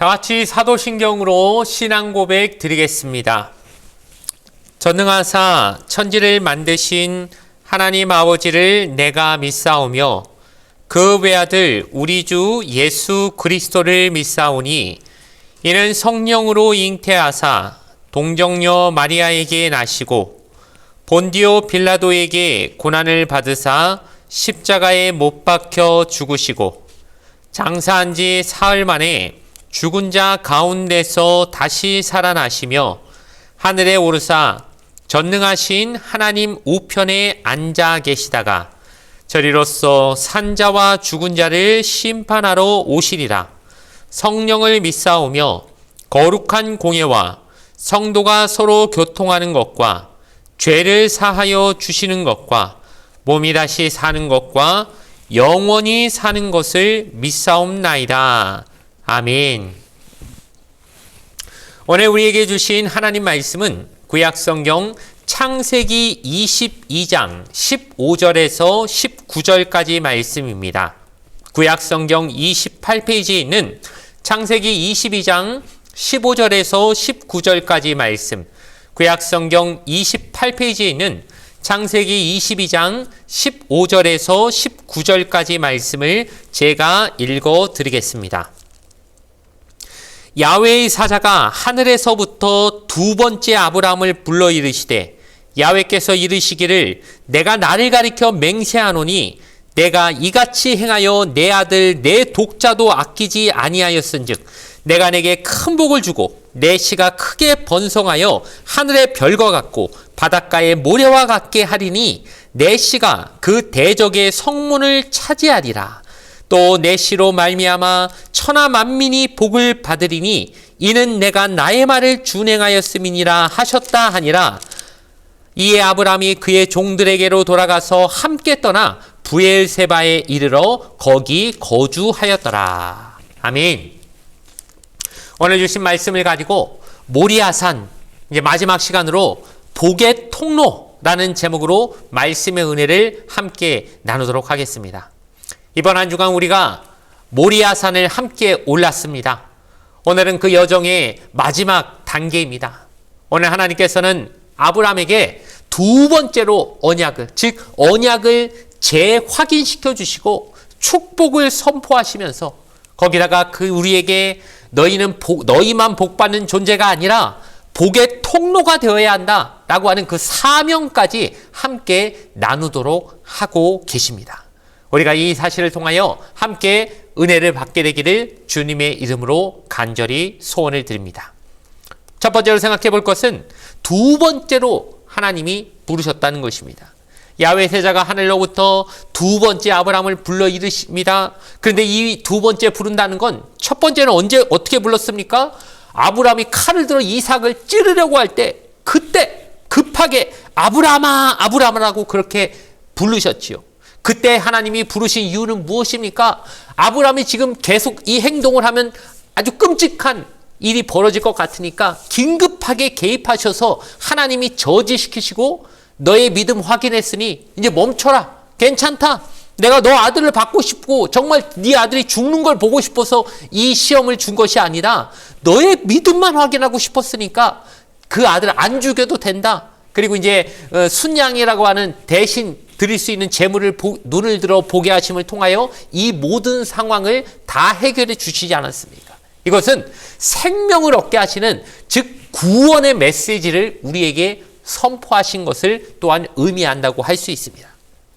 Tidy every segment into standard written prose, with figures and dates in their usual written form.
다 같이 사도신경으로 신앙 고백 드리겠습니다. 전능하사 천지를 만드신 하나님 아버지를 내가 믿사오며 그 외아들 우리 주 예수 그리스도를 믿사오니 이는 성령으로 잉태하사 동정녀 마리아에게 나시고 본디오 빌라도에게 고난을 받으사 십자가에 못 박혀 죽으시고 장사한 지 사흘 만에 죽은 자 가운데서 다시 살아나시며 하늘에 오르사 전능하신 하나님 우편에 앉아 계시다가 저리로서 산자와 죽은 자를 심판하러 오시리라. 성령을 믿사오며 거룩한 공예와 성도가 서로 교통하는 것과 죄를 사하여 주시는 것과 몸이 다시 사는 것과 영원히 사는 것을 믿사옵나이다. 아멘. 오늘 우리에게 주신 하나님 말씀은 구약성경 창세기 22장 15절에서 19절까지 말씀입니다. 구약성경 28페이지에 있는 창세기 22장 15절에서 19절까지 말씀, 구약성경 28페이지에 있는 창세기 22장 15절에서 19절까지 말씀을 제가 읽어 드리겠습니다. 야훼의 사자가 하늘에서부터 두 번째 아브라함을 불러 이르시되 야훼께서 이르시기를 내가 나를 가리켜 맹세하노니 내가 이같이 행하여 내 아들 내 독자도 아끼지 아니하였은즉 내가 내게 큰 복을 주고 내 씨가 크게 번성하여 하늘의 별과 같고 바닷가의 모래와 같게 하리니 내 씨가 그 대적의 성문을 차지하리라. 또 내 씨로 말미암아 천하 만민이 복을 받으리니 이는 내가 나의 말을 준행하였음이니라 하셨다 하니라. 이에 아브라함이 그의 종들에게로 돌아가서 함께 떠나 브엘세바에 이르러 거기 거주하였더라. 아멘. 오늘 주신 말씀을 가지고 모리아산, 이제 마지막 시간으로 복의 통로라는 제목으로 말씀의 은혜를 함께 나누도록 하겠습니다. 이번 한 주간 우리가 모리아산을 함께 올랐습니다. 오늘은 그 여정의 마지막 단계입니다. 오늘 하나님께서는 아브라함에게 두 번째로 언약을, 즉 언약을 재확인시켜 주시고 축복을 선포하시면서 거기다가 그 우리에게 너희만 복받는 존재가 아니라 복의 통로가 되어야 한다라고 하는 그 사명까지 함께 나누도록 하고 계십니다. 우리가 이 사실을 통하여 함께 은혜를 받게 되기를 주님의 이름으로 간절히 소원을 드립니다. 첫 번째로 생각해 볼 것은 두 번째로 하나님이 부르셨다는 것입니다. 야훼 세자가 하늘로부터 두 번째 아브라함을 불러 이르십니다. 그런데 이 두 번째 부른다는 건 첫 번째는 어떻게 불렀습니까? 아브라함이 칼을 들어 이삭을 찌르려고 할 때 그때 급하게 아브라함아 아브라함이라고 그렇게 부르셨지요. 그때 하나님이 부르신 이유는 무엇입니까? 아브라함이 지금 계속 이 행동을 하면 아주 끔찍한 일이 벌어질 것 같으니까 긴급하게 개입하셔서 하나님이 저지시키시고 너의 믿음 확인했으니 이제 멈춰라. 괜찮다. 내가 너 아들을 받고 싶고 정말 네 아들이 죽는 걸 보고 싶어서 이 시험을 준 것이 아니라 너의 믿음만 확인하고 싶었으니까 그 아들을 안 죽여도 된다. 그리고 이제 순양이라고 하는 대신 드릴 수 있는 재물을 눈을 들어 보게 하심을 통하여 이 모든 상황을 다 해결해 주시지 않았습니까? 이것은 생명을 얻게 하시는, 즉 구원의 메시지를 우리에게 선포하신 것을 또한 의미한다고 할 수 있습니다.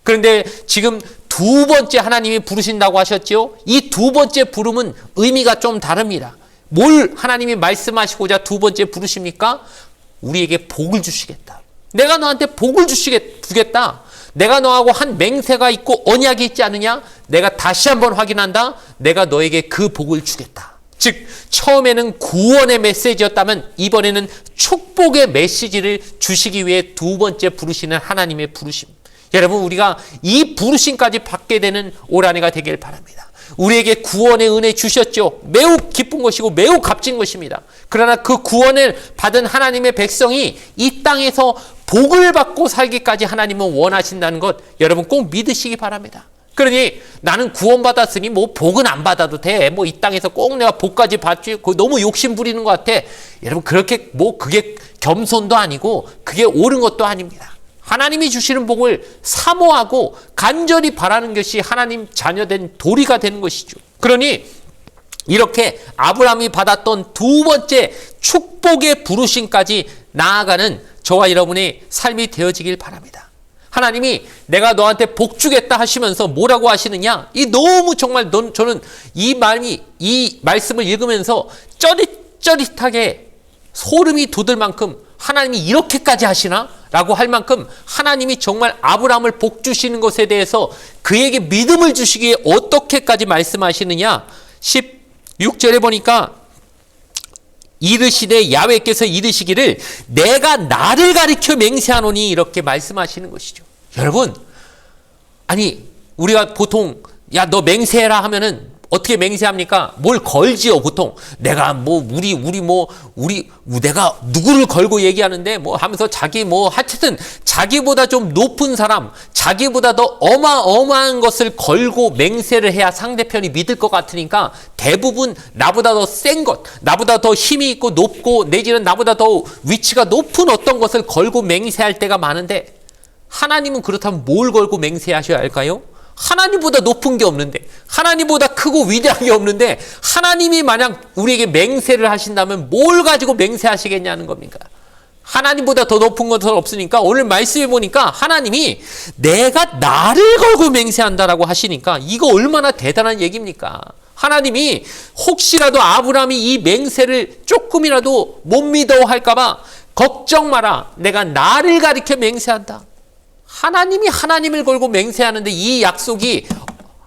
그런데 지금 두 번째 하나님이 부르신다고 하셨죠? 이 두 번째 부름은 의미가 좀 다릅니다. 뭘 하나님이 말씀하시고자 두 번째 부르십니까? 우리에게 복을 주시겠다. 내가 너한테 복을 주겠다. 내가 너하고 한 맹세가 있고 언약이 있지 않느냐? 내가 다시 한번 확인한다. 내가 너에게 그 복을 주겠다. 즉 처음에는 구원의 메시지였다면 이번에는 축복의 메시지를 주시기 위해 두 번째 부르시는 하나님의 부르심. 여러분, 우리가 이 부르심까지 받게 되는 올 한 해가 되길 바랍니다. 우리에게 구원의 은혜 주셨죠. 매우 기쁜 것이고 매우 값진 것입니다. 그러나 그 구원을 받은 하나님의 백성이 이 땅에서 복을 받고 살기까지 하나님은 원하신다는 것, 여러분 꼭 믿으시기 바랍니다. 그러니 나는 구원받았으니 뭐 복은 안 받아도 돼. 뭐 이 땅에서 꼭 내가 복까지 받지. 그거 너무 욕심 부리는 것 같아. 여러분 그렇게 뭐 그게 겸손도 아니고 그게 옳은 것도 아닙니다. 하나님이 주시는 복을 사모하고 간절히 바라는 것이 하나님 자녀된 도리가 되는 것이죠. 그러니 이렇게 아브라함이 받았던 두 번째 축복의 부르심까지 나아가는 저와 여러분의 삶이 되어지길 바랍니다. 하나님이 내가 너한테 복 주겠다 하시면서 뭐라고 하시느냐? 이 너무 정말 저는 이 말씀을 읽으면서 쩌릿쩌릿하게 소름이 돋을 만큼 하나님이 이렇게까지 하시나? 라고 할 만큼 하나님이 정말 아브라함을 복 주시는 것에 대해서 그에게 믿음을 주시기에 어떻게까지 말씀하시느냐? 16절에 보니까 이르시되 야훼께서 이르시기를 내가 나를 가리켜 맹세하노니 이렇게 말씀하시는 것이죠. 여러분, 아니 우리가 보통 야 너 맹세해라 하면은 어떻게 맹세합니까? 뭘 걸지요 보통. 내가 뭐 내가 누구를 걸고 얘기하는데 뭐 하면서 자기 뭐 하여튼 자기보다 좀 높은 사람, 자기보다 더 어마어마한 것을 걸고 맹세를 해야 상대편이 믿을 것 같으니까 대부분 나보다 더 센 것, 나보다 더 힘이 있고 높고 내지는 나보다 더 위치가 높은 어떤 것을 걸고 맹세할 때가 많은데 하나님은 그렇다면 뭘 걸고 맹세하셔야 할까요? 하나님보다 높은 게 없는데, 하나님보다 크고 위대한 게 없는데 하나님이 만약 우리에게 맹세를 하신다면 뭘 가지고 맹세하시겠냐는 겁니까? 하나님보다 더 높은 것은 없으니까 오늘 말씀해 보니까 하나님이 내가 나를 걸고 맹세한다라고 하시니까 이거 얼마나 대단한 얘기입니까? 하나님이 혹시라도 아브라함이 이 맹세를 조금이라도 못 믿어 할까봐 걱정 마라. 내가 나를 가리켜 맹세한다. 하나님이 하나님을 걸고 맹세하는데 이 약속이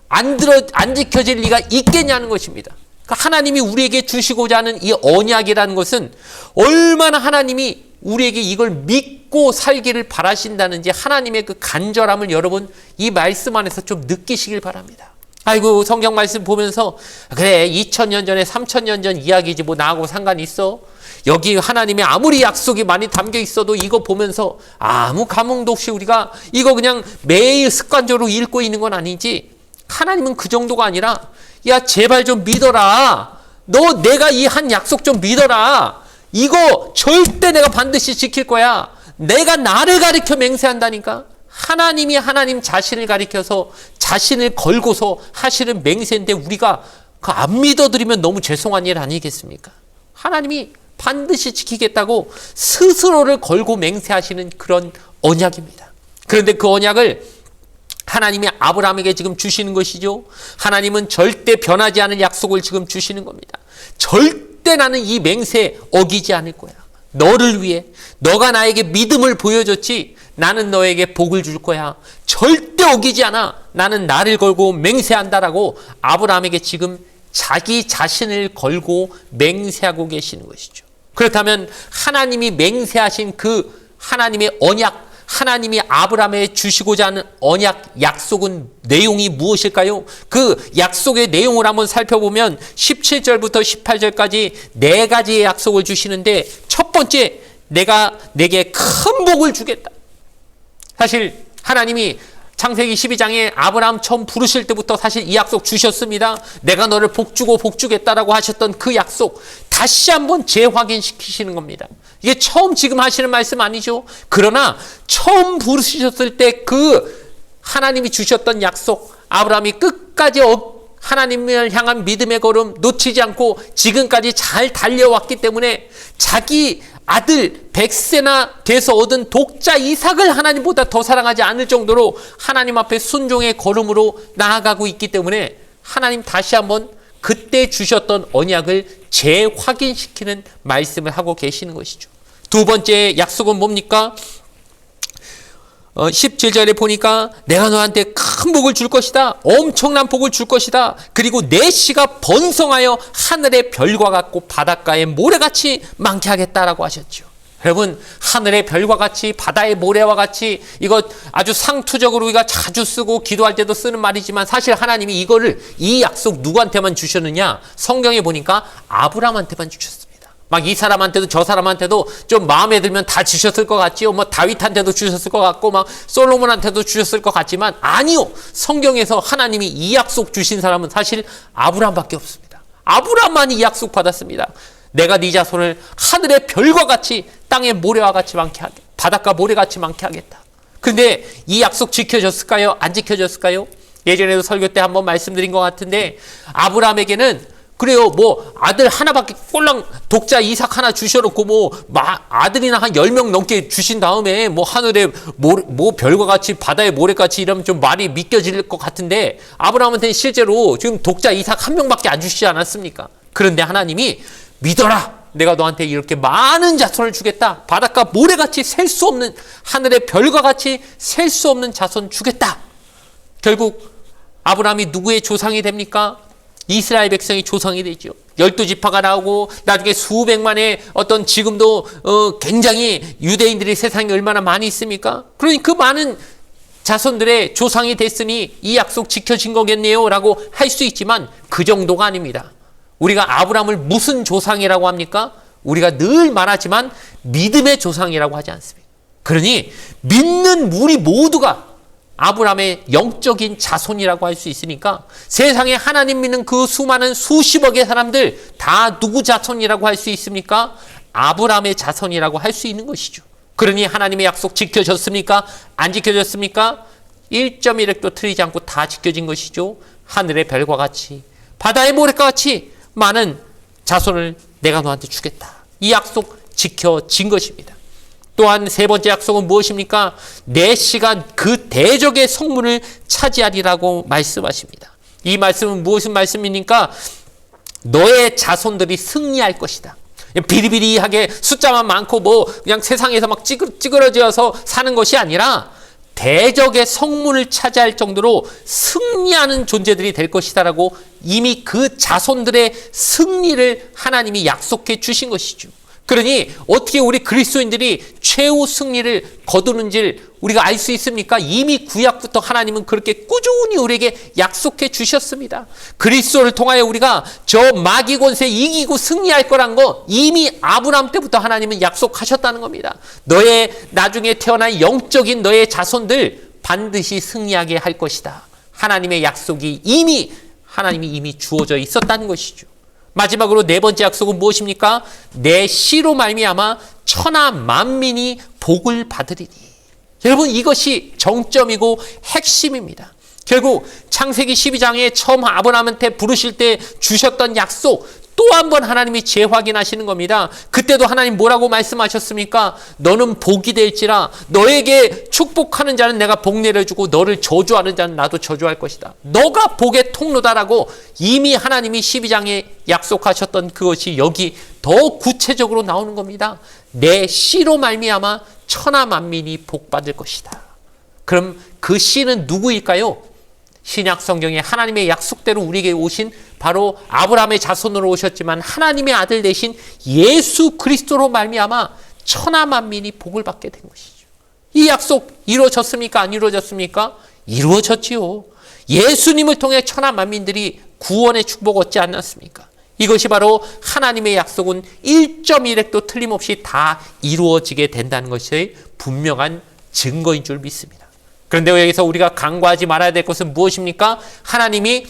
안 지켜질 리가 있겠냐는 것입니다. 그러니까 하나님이 우리에게 주시고자 하는 이 언약이라는 것은 얼마나 하나님이 우리에게 이걸 믿고 살기를 바라신다는지 하나님의 그 간절함을 여러분 이 말씀 안에서 좀 느끼시길 바랍니다. 아이고 성경 말씀 보면서 그래 2000년 전에 3000년 전 이야기지 뭐 나하고 상관이 있어? 여기 하나님의 아무리 약속이 많이 담겨 있어도 이거 보면서 아무 감흥도 없이 우리가 이거 그냥 매일 습관적으로 읽고 있는 건 아니지. 하나님은 그 정도가 아니라 야 제발 좀 믿어라. 너 내가 이 한 약속 좀 믿어라. 이거 절대 내가 반드시 지킬 거야. 내가 나를 가리켜 맹세한다니까. 하나님이 하나님 자신을 가리켜서 자신을 걸고서 하시는 맹세인데 우리가 그 안 믿어드리면 너무 죄송한 일 아니겠습니까? 하나님이 반드시 지키겠다고 스스로를 걸고 맹세하시는 그런 언약입니다. 그런데 그 언약을 하나님이 아브라함에게 지금 주시는 것이죠. 하나님은 절대 변하지 않을 약속을 지금 주시는 겁니다. 절대 나는 이 맹세에 어기지 않을 거야. 너를 위해 너가 나에게 믿음을 보여줬지 나는 너에게 복을 줄 거야. 절대 어기지 않아. 나는 나를 걸고 맹세한다라고 아브라함에게 지금 자기 자신을 걸고 맹세하고 계시는 것이죠. 그렇다면 하나님이 맹세하신 그 하나님의 언약, 하나님이 아브라함에 주시고자 하는 언약 약속은 내용이 무엇일까요? 그 약속의 내용을 한번 살펴보면 17절부터 18절까지 네 가지의 약속을 주시는데 첫 번째, 내가 내게 큰 복을 주겠다. 사실 하나님이 창세기 12장에 아브라함 처음 부르실 때부터 사실 이 약속 주셨습니다. 내가 너를 복주고 복주겠다라고 하셨던 그 약속 다시 한번 재확인시키시는 겁니다. 이게 처음 지금 하시는 말씀 아니죠? 그러나 처음 부르셨을 때 그 하나님이 주셨던 약속, 아브라함이 끝까지 하나님을 향한 믿음의 걸음 놓치지 않고 지금까지 잘 달려왔기 때문에 자기 아들 100세나 돼서 얻은 독자 이삭을 하나님보다 더 사랑하지 않을 정도로 하나님 앞에 순종의 걸음으로 나아가고 있기 때문에 하나님 다시 한번 그때 주셨던 언약을 재확인시키는 말씀을 하고 계시는 것이죠. 두 번째 약속은 뭡니까? 17절에 보니까 내가 너한테 큰 복을 줄 것이다. 엄청난 복을 줄 것이다. 그리고 내 씨가 번성하여 하늘의 별과 같고 바닷가의 모래같이 많게 하겠다라고 하셨죠. 여러분 하늘의 별과 같이 바다의 모래와 같이 이거 아주 상투적으로 우리가 자주 쓰고 기도할 때도 쓰는 말이지만 사실 하나님이 이 약속 누구한테만 주셨느냐? 성경에 보니까 아브라함한테만 주셨습니다. 막 이 사람한테도 저 사람한테도 좀 마음에 들면 다 주셨을 것 같지요. 뭐 다윗한테도 주셨을 것 같고 막 솔로몬한테도 주셨을 것 같지만 아니요. 성경에서 하나님이 이 약속 주신 사람은 사실 아브라함밖에 없습니다. 아브라함만이 이 약속 받았습니다. 내가 네 자손을 하늘의 별과 같이 땅의 모래와 같이 많게 하겠다. 바닷가 모래같이 많게 하겠다. 근데 이 약속 지켜졌을까요? 안 지켜졌을까요? 예전에도 설교 때 한번 말씀드린 것 같은데 아브라함에게는 그래요. 뭐 아들 하나밖에 꼴랑 독자 이삭 하나 주셔놓고 뭐 아들이나 한 10명 넘게 주신 다음에 뭐 하늘에 뭐 별과 같이 바다의 모래같이 이러면 좀 말이 믿겨질 것 같은데 아브라함한테는 실제로 지금 독자 이삭 한 명밖에 안 주시지 않았습니까? 그런데 하나님이 믿어라. 내가 너한테 이렇게 많은 자손을 주겠다. 바닷가 모래같이 셀 수 없는 하늘의 별과 같이 셀 수 없는 자손 주겠다. 결국 아브라함이 누구의 조상이 됩니까? 이스라엘 백성이 조상이 되죠. 12지파가 나오고 나중에 수백만의 어떤 지금도 굉장히 유대인들이 세상에 얼마나 많이 있습니까? 그러니 그 많은 자손들의 조상이 됐으니 이 약속 지켜진 거겠네요 라고 할 수 있지만 그 정도가 아닙니다. 우리가 아브라함을 무슨 조상이라고 합니까? 우리가 늘 말하지만 믿음의 조상이라고 하지 않습니까? 그러니 믿는 우리 모두가 아브라함의 영적인 자손이라고 할 수 있으니까 세상에 하나님 믿는 그 수많은 수십억의 사람들 다 누구 자손이라고 할 수 있습니까? 아브라함의 자손이라고 할 수 있는 것이죠. 그러니 하나님의 약속 지켜졌습니까? 안 지켜졌습니까? 1.1획도 틀리지 않고 다 지켜진 것이죠. 하늘의 별과 같이 바다의 모래과 같이 많은 자손을 내가 너한테 주겠다. 이 약속 지켜진 것입니다. 또한 세 번째 약속은 무엇입니까? 내 씨가 그 대적의 성문을 차지하리라고 말씀하십니다. 이 말씀은 무슨 말씀입니까? 너의 자손들이 승리할 것이다. 비리비리하게 숫자만 많고 뭐 그냥 세상에서 막 찌그러져서 사는 것이 아니라 대적의 성문을 차지할 정도로 승리하는 존재들이 될 것이다라고 이미 그 자손들의 승리를 하나님이 약속해 주신 것이죠. 그러니 어떻게 우리 그리스도인들이 최후 승리를 거두는지 우리가 알 수 있습니까? 이미 구약부터 하나님은 그렇게 꾸준히 우리에게 약속해 주셨습니다. 그리스도를 통하여 우리가 저 마귀 권세 이기고 승리할 거란 거 이미 아브라함 때부터 하나님은 약속하셨다는 겁니다. 너의 나중에 태어날 영적인 너의 자손들 반드시 승리하게 할 것이다. 하나님의 약속이 하나님이 이미 주어져 있었다는 것이죠. 마지막으로 네 번째 약속은 무엇입니까? 내 씨로 말미암아 천하 만민이 복을 받으리니. 여러분 이것이 정점이고 핵심입니다. 결국 창세기 12장에 처음 아브라함한테 부르실 때 주셨던 약속 또 한 번 하나님이 재확인하시는 겁니다. 그때도 하나님 뭐라고 말씀하셨습니까? 너는 복이 될지라 너에게 축복하는 자는 내가 복 내려주고 너를 저주하는 자는 나도 저주할 것이다. 너가 복의 통로다라고 이미 하나님이 12장에 약속하셨던 그것이 여기 더 구체적으로 나오는 겁니다. 내 씨로 말미암아 천하 만민이 복받을 것이다. 그럼 그 씨는 누구일까요? 신약 성경에 하나님의 약속대로 우리에게 오신 바로 아브라함의 자손으로 오셨지만 하나님의 아들 되신 예수 그리스도로 말미암아 천하 만민이 복을 받게 된 것이죠. 이 약속 이루어졌습니까? 안 이루어졌습니까? 이루어졌지요. 예수님을 통해 천하 만민들이 구원의 축복 얻지 않았습니까? 이것이 바로 하나님의 약속은 1.1획도 틀림없이 다 이루어지게 된다는 것이 분명한 증거인 줄 믿습니다. 그런데 여기서 우리가 간과하지 말아야 될 것은 무엇입니까? 하나님이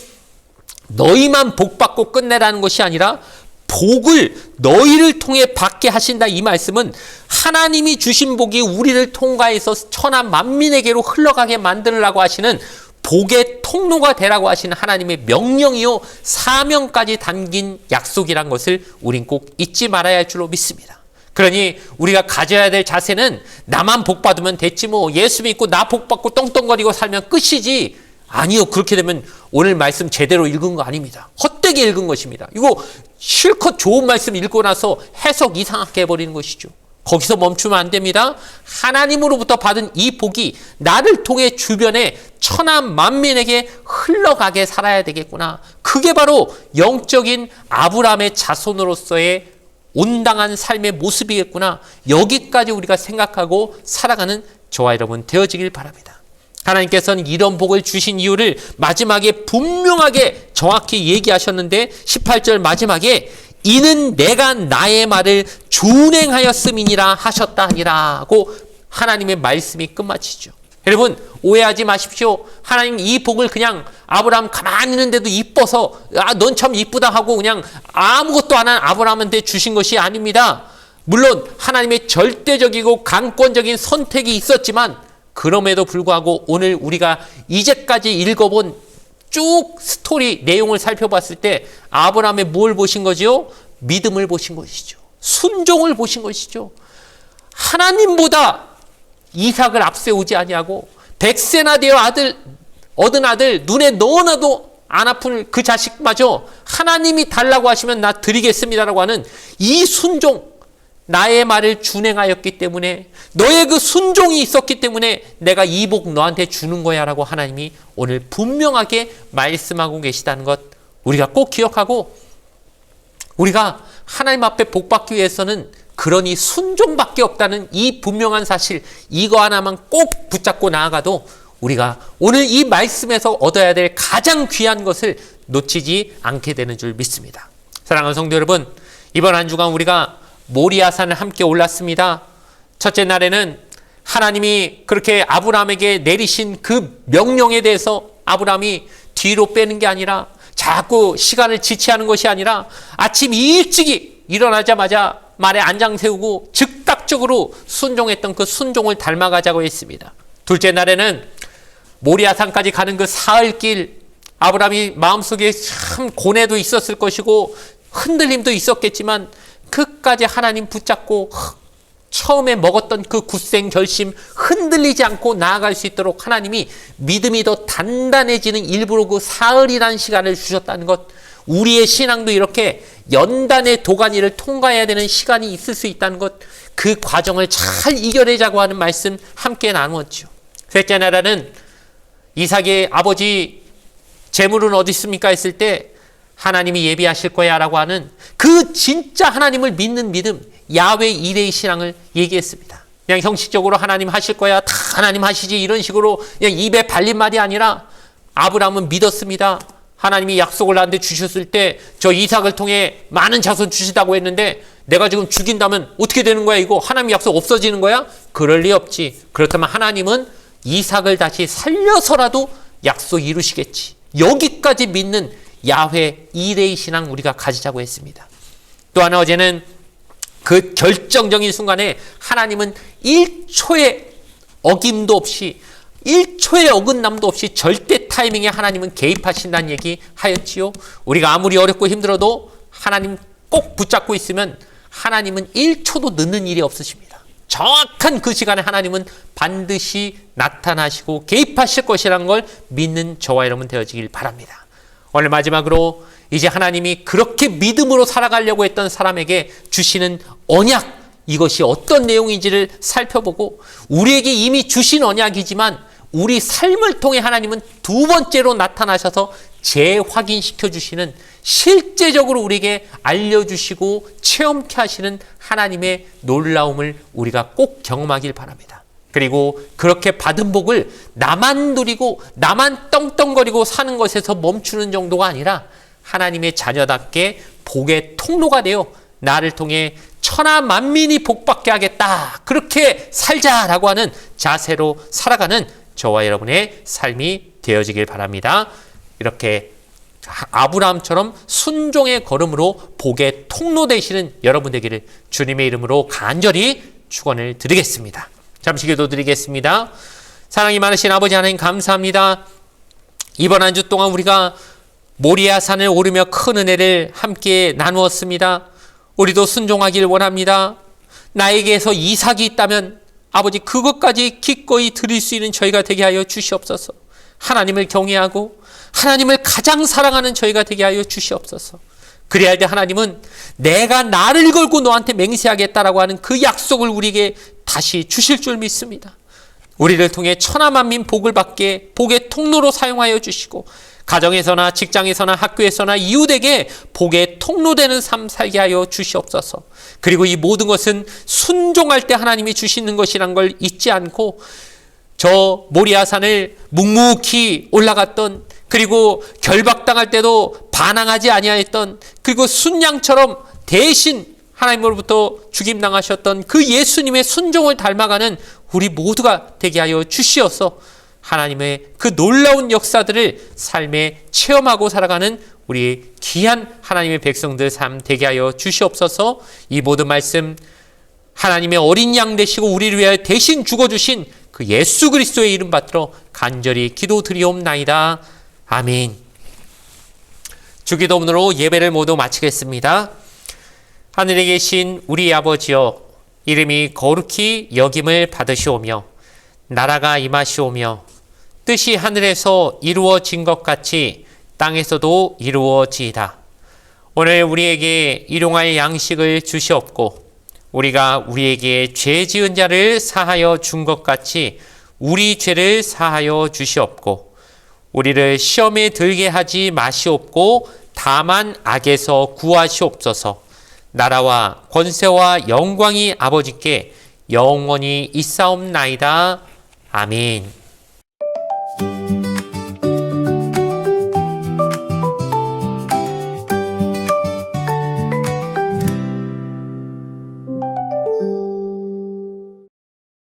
너희만 복받고 끝내라는 것이 아니라 복을 너희를 통해 받게 하신다. 이 말씀은 하나님이 주신 복이 우리를 통과해서 천하 만민에게로 흘러가게 만들으라고 하시는 복의 통로가 되라고 하시는 하나님의 명령이요 사명까지 담긴 약속이란 것을 우린 꼭 잊지 말아야 할 줄로 믿습니다. 그러니 우리가 가져야 될 자세는 나만 복 받으면 됐지 뭐 예수 믿고 나 복 받고 떵떵거리고 살면 끝이지. 아니요. 그렇게 되면 오늘 말씀 제대로 읽은 거 아닙니다. 헛되게 읽은 것입니다. 이거 실컷 좋은 말씀 읽고 나서 해석 이상하게 해버리는 것이죠. 거기서 멈추면 안 됩니다. 하나님으로부터 받은 이 복이 나를 통해 주변에 천하 만민에게 흘러가게 살아야 되겠구나. 그게 바로 영적인 아브라함의 자손으로서의 온당한 삶의 모습이겠구나. 여기까지 우리가 생각하고 살아가는 저와 여러분 되어지길 바랍니다. 하나님께서는 이런 복을 주신 이유를 마지막에 분명하게 정확히 얘기하셨는데 18절 마지막에 이는 내가 나의 말을 준행하였음이니라 하셨다 하니라고 하나님의 말씀이 끝마치죠. 여러분 오해하지 마십시오. 하나님 이 복을 그냥 아브라함 가만히 있는데도 이뻐서 넌 참 이쁘다 하고 그냥 아무것도 안 한 아브라함한테 주신 것이 아닙니다. 물론 하나님의 절대적이고 강권적인 선택이 있었지만 그럼에도 불구하고 오늘 우리가 이제까지 읽어본 쭉 스토리 내용을 살펴봤을 때 아브라함의 뭘 보신 거죠? 믿음을 보신 것이죠. 순종을 보신 것이죠. 하나님보다 이삭을 앞세우지 아니하고 100세나 되어 얻은 아들 눈에 넣어놔도 안 아픈 그 자식마저 하나님이 달라고 하시면 나 드리겠습니다라고 하는 이 순종, 나의 말을 준행하였기 때문에 너의 그 순종이 있었기 때문에 내가 이 복 너한테 주는 거야 라고 하나님이 오늘 분명하게 말씀하고 계시다는 것 우리가 꼭 기억하고 우리가 하나님 앞에 복 받기 위해서는 그러니 순종밖에 없다는 이 분명한 사실 이거 하나만 꼭 붙잡고 나아가도 우리가 오늘 이 말씀에서 얻어야 될 가장 귀한 것을 놓치지 않게 되는 줄 믿습니다. 사랑하는 성도 여러분, 이번 한 주간 우리가 모리아산을 함께 올랐습니다. 첫째 날에는 하나님이 그렇게 아브라함에게 내리신 그 명령에 대해서 아브라함이 뒤로 빼는 게 아니라 자꾸 시간을 지체하는 것이 아니라 아침 일찍이 일어나자마자 말에 안장 세우고 즉각적으로 순종했던 그 순종을 닮아가자고 했습니다. 둘째 날에는 모리아산까지 가는 그 사흘길 아브라함이 마음속에 참 고뇌도 있었을 것이고 흔들림도 있었겠지만 끝까지 하나님 붙잡고 처음에 먹었던 그 굳센 결심 흔들리지 않고 나아갈 수 있도록 하나님이 믿음이 더 단단해지는 일부러 그 사흘이라는 시간을 주셨다는 것, 우리의 신앙도 이렇게 연단의 도가니를 통과해야 되는 시간이 있을 수 있다는 것, 그 과정을 잘 이겨내자고 하는 말씀 함께 나누었죠. 셋째 날에는 이삭의 아버지 재물은 어디 있습니까 했을 때 하나님이 예비하실 거야 라고 하는 그 진짜 하나님을 믿는 믿음, 야훼 이레의 신앙을 얘기했습니다. 그냥 형식적으로 하나님 하실 거야, 다 하나님 하시지 이런 식으로 그냥 입에 발린 말이 아니라 아브라함은 믿었습니다. 하나님이 약속을 나한테 주셨을 때 저 이삭을 통해 많은 자손 주시다고 했는데 내가 지금 죽인다면 어떻게 되는 거야 이거? 하나님 약속 없어지는 거야? 그럴 리 없지. 그렇다면 하나님은 이삭을 다시 살려서라도 약속 이루시겠지. 여기까지 믿는 야훼 이레의 신앙 우리가 가지자고 했습니다. 또 하나 어제는 그 결정적인 순간에 하나님은 1초의 어김도 없이 1초의 어긋남도 없이 절대 타이밍에 하나님은 개입하신다는 얘기 하였지요. 우리가 아무리 어렵고 힘들어도 하나님 꼭 붙잡고 있으면 하나님은 1초도 늦는 일이 없으십니다. 정확한 그 시간에 하나님은 반드시 나타나시고 개입하실 것이라는 걸 믿는 저와 여러분 되어지길 바랍니다. 오늘 마지막으로 이제 하나님이 그렇게 믿음으로 살아가려고 했던 사람에게 주시는 언약, 이것이 어떤 내용인지를 살펴보고 우리에게 이미 주신 언약이지만 우리 삶을 통해 하나님은 두 번째로 나타나셔서 재확인시켜 주시는, 실제적으로 우리에게 알려주시고 체험케 하시는 하나님의 놀라움을 우리가 꼭 경험하길 바랍니다. 그리고 그렇게 받은 복을 나만 누리고 나만 떵떵거리고 사는 것에서 멈추는 정도가 아니라 하나님의 자녀답게 복의 통로가 되어 나를 통해 천하 만민이 복받게 하겠다, 그렇게 살자라고 하는 자세로 살아가는 저와 여러분의 삶이 되어지길 바랍니다. 이렇게 아브라함처럼 순종의 걸음으로 복의 통로 되시는 여러분 되기를 주님의 이름으로 간절히 축원을 드리겠습니다. 잠시 기도드리겠습니다. 사랑이 많으신 아버지 하나님 감사합니다. 이번 한 주 동안 우리가 모리아산을 오르며 큰 은혜를 함께 나누었습니다. 우리도 순종하기를 원합니다. 나에게서 이삭이 있다면 아버지 그것까지 기꺼이 드릴 수 있는 저희가 되게 하여 주시옵소서. 하나님을 경외하고 하나님을 가장 사랑하는 저희가 되게 하여 주시옵소서. 그래야 할 때 하나님은 내가 나를 걸고 너한테 맹세하겠다라고 하는 그 약속을 우리에게 다시 주실 줄 믿습니다. 우리를 통해 천하만민 복을 받게 복의 통로로 사용하여 주시고 가정에서나 직장에서나 학교에서나 이웃에게 복의 통로되는 삶 살게 하여 주시옵소서. 그리고 이 모든 것은 순종할 때 하나님이 주시는 것이란 걸 잊지 않고 저 모리아산을 묵묵히 올라갔던, 그리고 결박당할 때도 반항하지 아니하였던, 그리고 순양처럼 대신 하나님으로부터 죽임당하셨던 그 예수님의 순종을 닮아가는 우리 모두가 되게 하여 주시어서 하나님의 그 놀라운 역사들을 삶에 체험하고 살아가는 우리 귀한 하나님의 백성들 삶 되게 하여 주시옵소서. 이 모든 말씀 하나님의 어린 양 되시고 우리를 위하여 대신 죽어주신 그 예수 그리스도의 이름 받들어 간절히 기도드리옵나이다. 아멘. 주기도문으로 예배를 모두 마치겠습니다. 하늘에 계신 우리 아버지여, 이름이 거룩히 여김을 받으시오며 나라가 임하시오며 뜻이 하늘에서 이루어진 것 같이 땅에서도 이루어지이다. 오늘 우리에게 일용할 양식을 주시옵고 우리가 우리에게 죄 지은 자를 사하여 준 것 같이 우리 죄를 사하여 주시옵고 우리를 시험에 들게 하지 마시옵고 다만 악에서 구하시옵소서. 나라와 권세와 영광이 아버지께 영원히 있사옵나이다. 아멘.